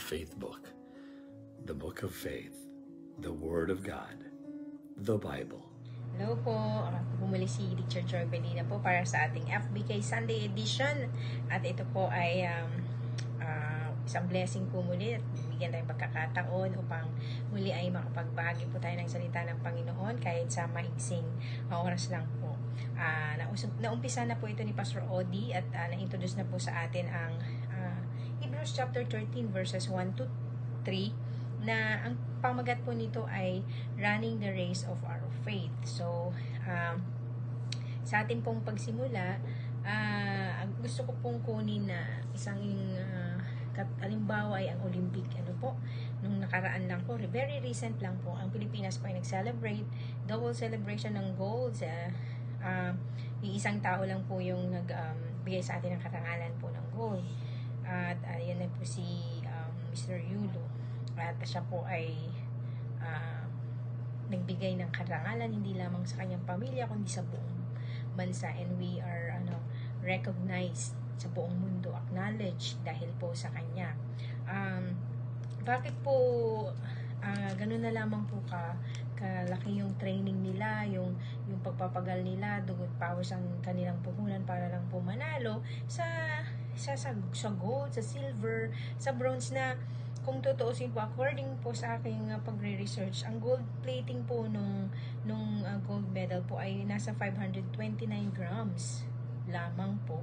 faith book, the book of faith, the Word of God, the Bible. Hello po, bumuli si Teacher Joy Belina po para sa ating FBK Sunday edition. At ito po ay isang blessing po muli at bigyan tayong pagkakataon upang muli ay makapagbahagi po tayo ng salita ng Panginoon kahit sa maigsing oras lang po. Naumpisa na po ito ni Pastor Odi at na-introduce na po sa atin ang Hebrews chapter 13 verses 1 to 3 na ang pamagat po nito ay running the race of our faith. So, sa atin pong pagsimula, gusto ko pong kunin na isang halimbawa ay ang Olympic. Nung nakaraan lang po, very recent lang po, ang Pilipinas po ay nag-celebrate, double celebration ng gold. Isang tao lang po yung nagbigay sa atin ng karangalan po ng gold. At yan na po si Mr. Yulo. At siya po ay nagbigay ng karangalan hindi lamang sa kanyang pamilya kundi sa buong bansa, and we are recognized sa buong mundo, acknowledged dahil po sa kanya. Bakit po ganun na lamang po kalaki yung training nila, yung pagpapagal nila, dugot pawis ang kanilang puhunan para lang po manalo sa gold, sa silver, sa bronze na kung tutuusin po, according po sa aking pagre-research, ang gold plating po nung gold medal po ay nasa 529 grams lamang po.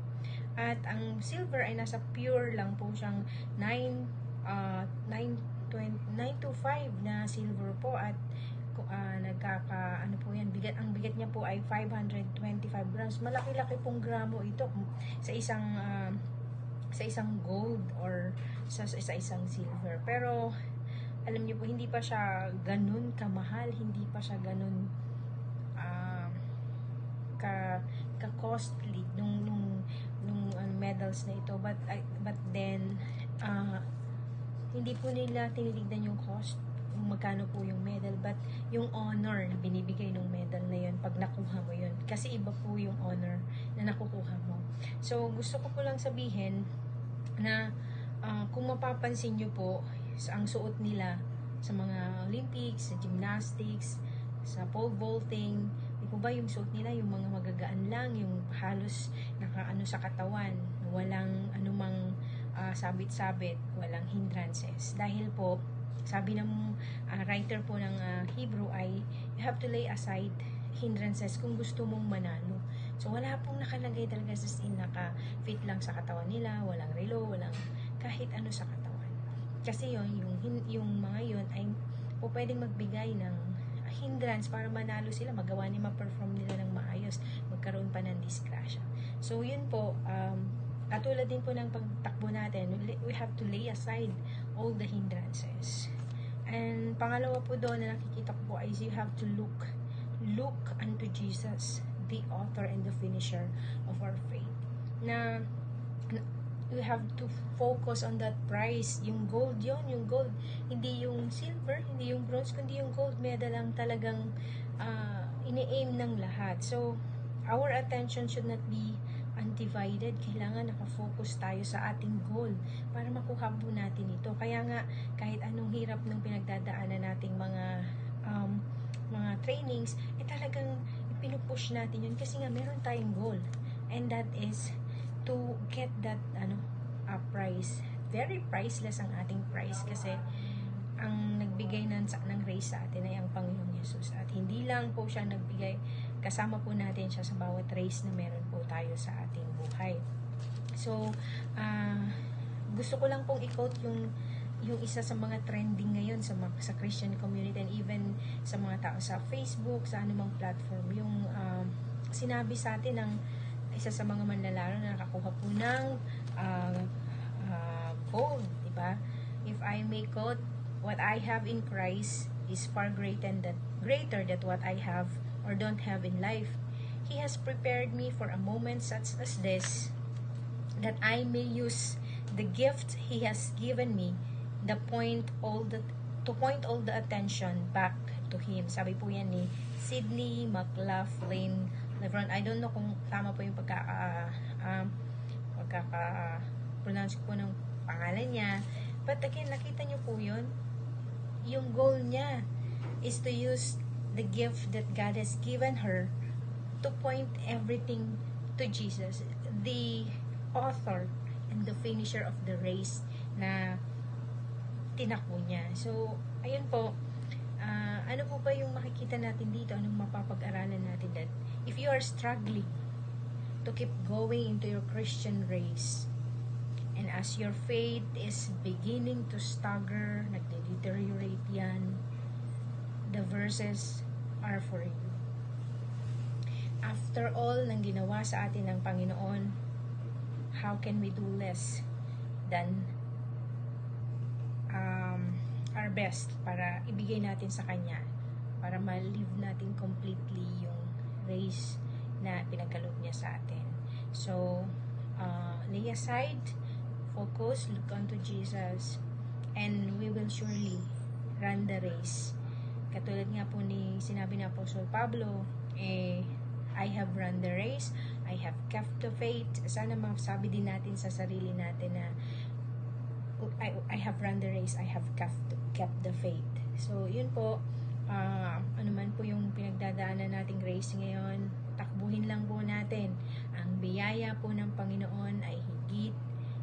At ang silver ay nasa pure lang po siyang 925 na silver po, at ang bigat niya po ay 525 grams. Malaki-laki pong gramo ito sa isang gold or sa isang silver. Pero alam niyo po, hindi pa siya ganun kamahal, hindi pa siya ganun ka-costly nung medals na ito, but then hindi po nila tinitignan yung cost, kung magkano po yung medal, but yung honor na binibigay ng medal na yun pag nakuha mo yun, kasi iba po yung honor na nakukuha mo. So gusto ko po lang sabihin na kung mapapansin nyo po ang suot nila sa mga Olympics, sa gymnastics, sa pole vaulting, di po ba yung suot nila yung mga magagaan lang, yung halos nakaano sa katawan, walang anumang sabit-sabit, walang hindrances. Dahil po, sabi ng writer po ng Hebrew ay you have to lay aside hindrances kung gusto mong manalo. So wala pong nakalagay talaga sa sin naka-fit lang sa katawan nila, walang relo, walang kahit ano sa katawan. Kasi yung mga yun ay po pwedeng magbigay ng hindrance para manalo sila, magawa nila, ma-perform nila ng maayos, magkaroon pa ng disgrasya. So yun po, katulad din po ng pagtakbo natin, we have to lay aside all the hindrances. And pangalawa po doon na nakikita ko po is you have to look unto Jesus, the author and the finisher of our faith. Na we have to focus on that prize. Yung gold yun, yung gold. Hindi yung silver, hindi yung bronze, kundi yung gold medal ang talagang ini-aim ng lahat. So, our attention should not be undivided. Kailangan nakafocus tayo sa ating goal para makuha po natin ito. Kaya nga, kahit anong hirap ng pinagdadaanan nating mga trainings, talagang pinupush natin yun kasi nga meron tayong goal, and that is to get that prize. Very priceless ang ating prize kasi ang nagbigay ng race sa atin ay ang Panginoong Jesus, at hindi lang po siya nagbigay, kasama po natin siya sa bawat race na meron po tayo sa ating buhay. So gusto ko lang pong i-quote yung isa sa mga trending ngayon sa Christian community, and even sa mga tao sa Facebook, sa anumang platform, yung sinabi sa atin ng isa sa mga manlalaro na nakakuha po ng gold, diba? If I may quote, what I have in Christ is far greater than what I have or don't have in life. He has prepared me for a moment such as this, that I may use the gift He has given me, to point all the attention back to Him. Sabi po yan ni Sidney McLaughlin Lebron. I don't know kung tama po yung pagkaka-pronounce po ng pangalan niya, But again, nakita nyo po yun? Yung goal niya is to use the gift that God has given her to point everything to Jesus, the author and the finisher of the race na tinakbo niya. So, ayun po, ano po ba yung makikita natin dito? Anong mapapag-aralan natin? That if you are struggling to keep going into your Christian race, and as your faith is beginning to stagger, nagde-deteriorate yan, the verses are for you. After all ng ginawa sa atin ng Panginoon, how can we do less than our best para ibigay natin sa Kanya, para ma-live natin completely yung race na pinagkaloob niya sa atin. So, lay aside, focus, look unto Jesus, and we will surely run the race. Katulad nga po ni sinabi ni Apostle Pablo, I have run the race, I have kept the faith. Sana masabi din natin sa sarili natin na I have run the race, I have kept the faith. So, yun po, ano man po yung pinagdadaanan nating race ngayon, takbuhin lang po natin. Ang biyaya po ng Panginoon ay higit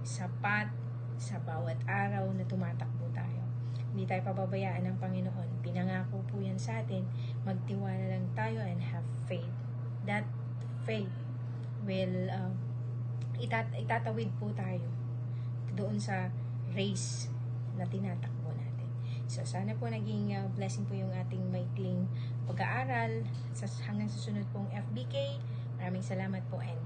sapat sa bawat araw na tumatakbo tayo. Hindi tayo pababayaan ng Panginoon. Pinangako po yan sa atin. Magtiwala lang tayo and have faith. That faith will itatawid po tayo doon sa race na tinatakbo natin. So, sana po naging blessing po yung ating maikling pag-aaral hanggang susunod pong FBK. Maraming salamat po and